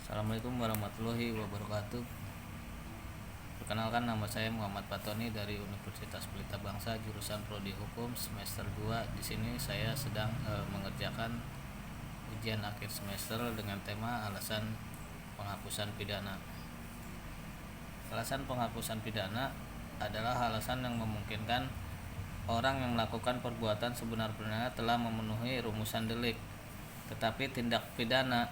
Assalamualaikum warahmatullahi wabarakatuh. Perkenalkan, nama saya Muhammad Fatoni dari Universitas Pelita Bangsa, jurusan Prodi Hukum semester 2. Di sini saya sedang mengerjakan ujian akhir semester dengan tema alasan penghapusan pidana. Alasan penghapusan pidana adalah alasan yang memungkinkan orang yang melakukan perbuatan sebenar-benarnya telah memenuhi rumusan delik, tetapi tindak pidana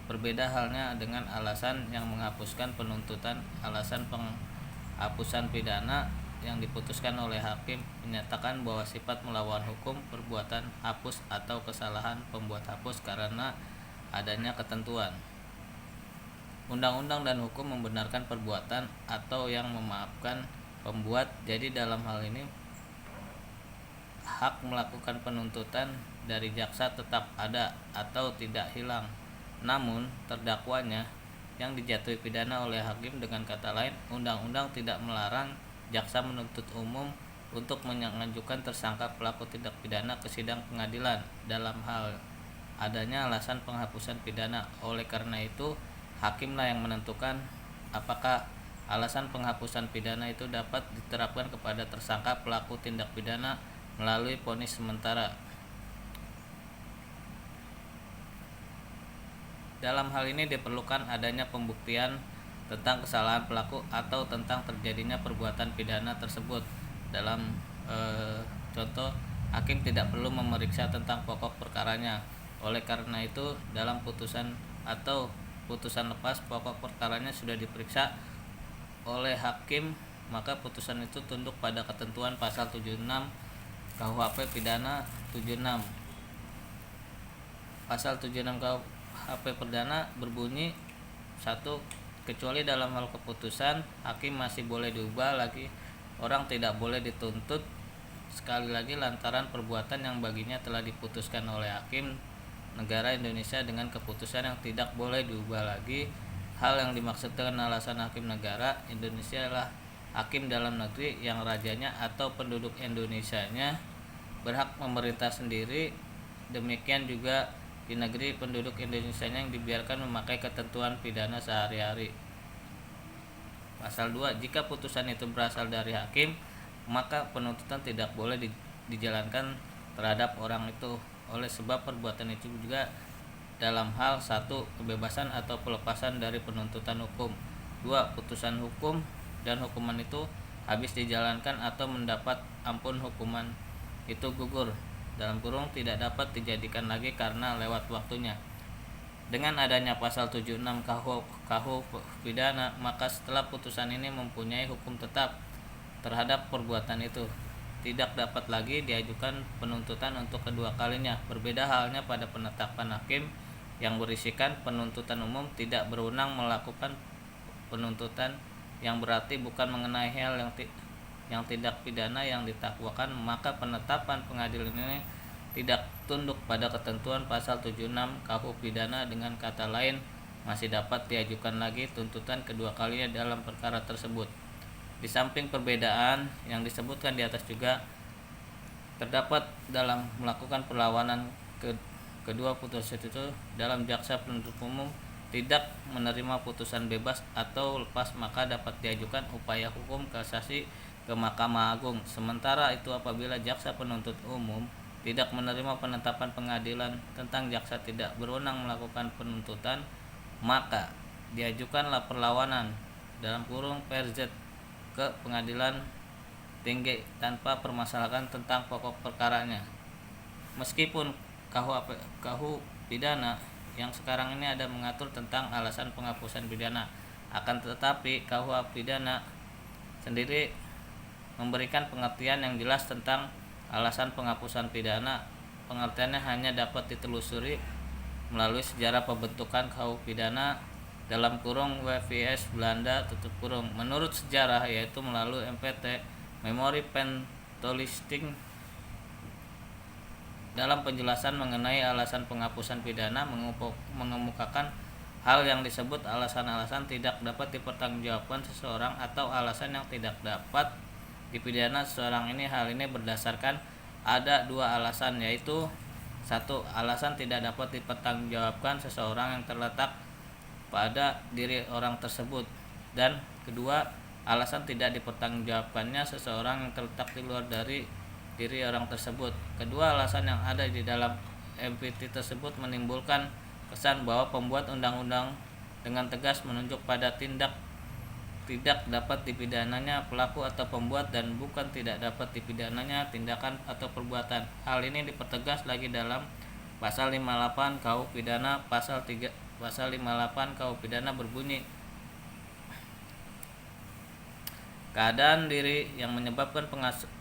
berbeda halnya dengan alasan yang menghapuskan penuntutan. Alasan penghapusan pidana yang diputuskan oleh hakim menyatakan bahwa sifat melawan hukum perbuatan hapus atau kesalahan pembuat hapus karena adanya ketentuan undang-undang dan hukum membenarkan perbuatan atau yang memaafkan pembuat. Jadi dalam hal ini hak melakukan penuntutan dari jaksa tetap ada atau tidak hilang. Namun terdakwanya yang dijatuhi pidana oleh hakim, dengan kata lain, undang-undang tidak melarang jaksa menuntut umum untuk mengajukan tersangka pelaku tindak pidana ke sidang pengadilan dalam hal adanya alasan penghapusan pidana. Oleh karena itu, hakimlah yang menentukan apakah alasan penghapusan pidana itu dapat diterapkan kepada tersangka pelaku tindak pidana melalui vonis sementara. Dalam hal ini diperlukan adanya pembuktian tentang kesalahan pelaku atau tentang terjadinya perbuatan pidana tersebut. Dalam contoh, hakim tidak perlu memeriksa tentang pokok perkaranya. Oleh karena itu, dalam putusan atau putusan lepas pokok perkaranya sudah diperiksa oleh hakim, maka putusan itu tunduk pada ketentuan pasal 76 KUHP pidana 76. Pasal 76 KUHP pidana berbunyi 1. Kecuali dalam hal keputusan, hakim masih boleh diubah lagi. Orang tidak boleh dituntut sekali lagi lantaran perbuatan yang baginya telah diputuskan oleh hakim negara Indonesia dengan keputusan yang tidak boleh diubah lagi. Hal yang dimaksud dengan alasan hakim negara Indonesia adalah hakim dalam negeri yang rajanya atau penduduk Indonesianya berhak memerintah sendiri. Demikian juga di negeri penduduk Indonesianya yang dibiarkan memakai ketentuan pidana sehari-hari. Pasal 2. Jika putusan itu berasal dari hakim, maka penuntutan tidak boleh dijalankan terhadap orang itu oleh sebab perbuatan itu juga dalam hal 1. Kebebasan atau pelepasan dari penuntutan hukum. 2. Putusan hukum dan hukuman itu habis dijalankan atau mendapat ampun hukuman itu gugur (tidak dapat dijadikan lagi karena lewat waktunya). Dengan adanya pasal 76 KUH pidana, maka setelah putusan ini mempunyai hukum tetap terhadap perbuatan itu, tidak dapat lagi diajukan penuntutan untuk kedua kalinya. Berbeda halnya pada penetapan hakim yang berisikan penuntutan umum tidak berwenang melakukan penuntutan, yang berarti bukan mengenai hal yang tindak pidana yang ditakwakan, maka penetapan pengadilan ini tidak tunduk pada ketentuan pasal 76 KUH pidana. Dengan kata lain, masih dapat diajukan lagi tuntutan kedua kalinya dalam perkara tersebut. Di samping perbedaan yang disebutkan di atas, juga terdapat dalam melakukan perlawanan kedua putusan itu dalam jaksa penuntut umum tidak menerima putusan bebas atau lepas, maka dapat diajukan upaya hukum kasasi ke Mahkamah Agung. Sementara itu, apabila jaksa penuntut umum tidak menerima penetapan pengadilan tentang jaksa tidak berwenang melakukan penuntutan, maka diajukanlah perlawanan (PRZ) ke pengadilan tinggi tanpa permasalahan tentang pokok perkaranya. Meskipun KUH pidana yang sekarang ini ada mengatur tentang alasan penghapusan pidana, akan tetapi KUH pidana sendiri memberikan pengertian yang jelas tentang alasan penghapusan pidana. Pengertiannya hanya dapat ditelusuri melalui sejarah pembentukan KUH pidana (WVS Belanda) menurut sejarah, yaitu melalui MPT Memori Pentolisting. Dalam penjelasan mengenai alasan penghapusan pidana mengemukakan hal yang disebut alasan-alasan tidak dapat dipertanggungjawabkan seseorang atau alasan yang tidak dapat dipidana seseorang. Hal ini berdasarkan ada dua alasan, yaitu 1. Alasan tidak dapat dipertanggungjawabkan seseorang yang terletak pada diri orang tersebut. Dan kedua, alasan tidak dipertanggungjawabkannya seseorang yang terletak di luar dari diri orang tersebut. Kedua alasan yang ada di dalam MPT tersebut menimbulkan kesan bahwa pembuat undang-undang dengan tegas menunjuk pada tindak tidak dapat dipidananya pelaku atau pembuat dan bukan tidak dapat dipidananya tindakan atau perbuatan. Hal ini dipertegas lagi dalam pasal 58 KUH pidana. Pasal 58 KUH pidana berbunyi, keadaan diri yang menyebabkan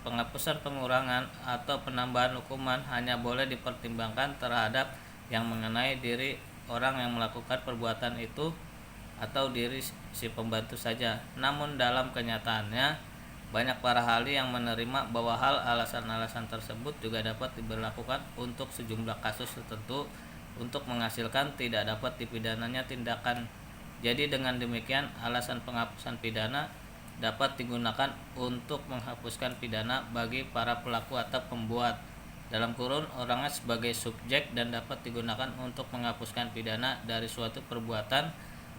penghapusan, pengurangan, atau penambahan hukuman hanya boleh dipertimbangkan terhadap yang mengenai diri orang yang melakukan perbuatan itu atau diri si pembantu saja. Namun dalam kenyataannya banyak para ahli yang menerima bahwa alasan-alasan tersebut juga dapat diberlakukan untuk sejumlah kasus tertentu untuk menghasilkan tidak dapat dipidananya tindakan. Jadi dengan demikian alasan penghapusan pidana dapat digunakan untuk menghapuskan pidana bagi para pelaku atau pembuat dalam kurun orangnya sebagai subjek, dan dapat digunakan untuk menghapuskan pidana dari suatu perbuatan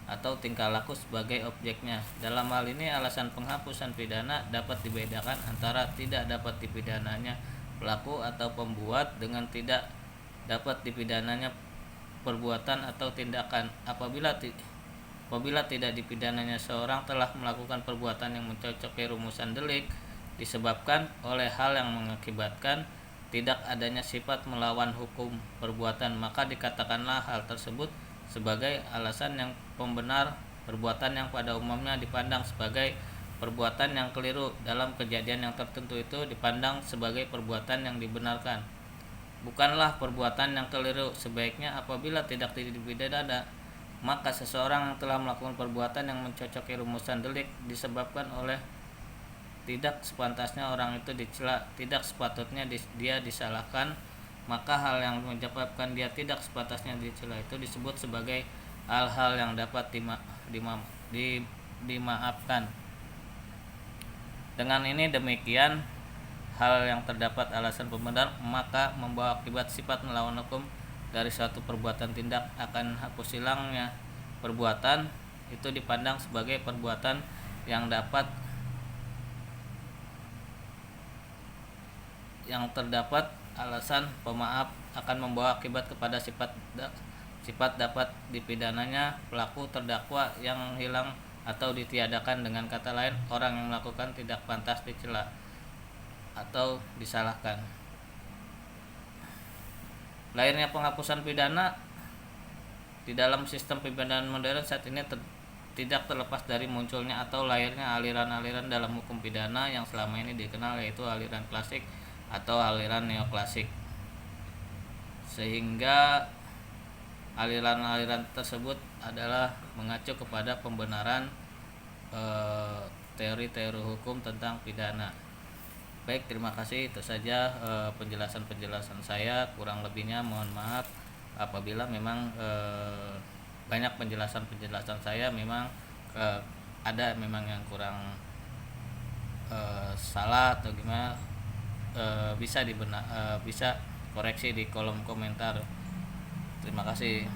atau tingkah laku sebagai objeknya. Dalam hal ini alasan penghapusan pidana dapat dibedakan antara tidak dapat dipidananya pelaku atau pembuat dengan tidak dapat dipidananya perbuatan atau tindakan. Apabila tidak dipidananya seorang telah melakukan perbuatan yang mencocoki rumusan delik disebabkan oleh hal yang mengakibatkan tidak adanya sifat melawan hukum perbuatan, maka dikatakanlah hal tersebut sebagai alasan yang pembenar perbuatan yang pada umumnya dipandang sebagai perbuatan yang keliru dalam kejadian yang tertentu itu dipandang sebagai perbuatan yang dibenarkan. Bukanlah perbuatan yang keliru. Sebaiknya apabila tidak dipidana, maka seseorang yang telah melakukan perbuatan yang mencocoki rumusan delik disebabkan oleh tidak sepantasnya orang itu dicela, tidak sepatutnya dia disalahkan, maka hal yang menyebabkan dia tidak sepantasnya dicela itu disebut sebagai hal-hal yang dapat dimaafkan. Dengan ini demikian hal yang terdapat alasan pembenar maka membawa akibat sifat melawan hukum dari suatu perbuatan tindak akan hapus hilangnya perbuatan itu dipandang sebagai perbuatan yang terdapat alasan pemaaf akan membawa akibat kepada sifat dapat dipidananya pelaku terdakwa yang hilang atau ditiadakan. Dengan kata lain, orang yang melakukan tidak pantas dicela atau disalahkan. Lahirnya penghapusan pidana di dalam sistem pidana modern saat ini tidak terlepas dari munculnya atau lahirnya aliran-aliran dalam hukum pidana yang selama ini dikenal, yaitu aliran klasik atau aliran neoklasik, sehingga aliran-aliran tersebut adalah mengacu kepada pembenaran teori-teori hukum tentang pidana. Baik, terima kasih. Itu saja penjelasan saya. Kurang lebihnya mohon maaf apabila memang banyak penjelasan saya memang ada memang yang kurang salah atau gimana, bisa koreksi di kolom komentar. Terima kasih.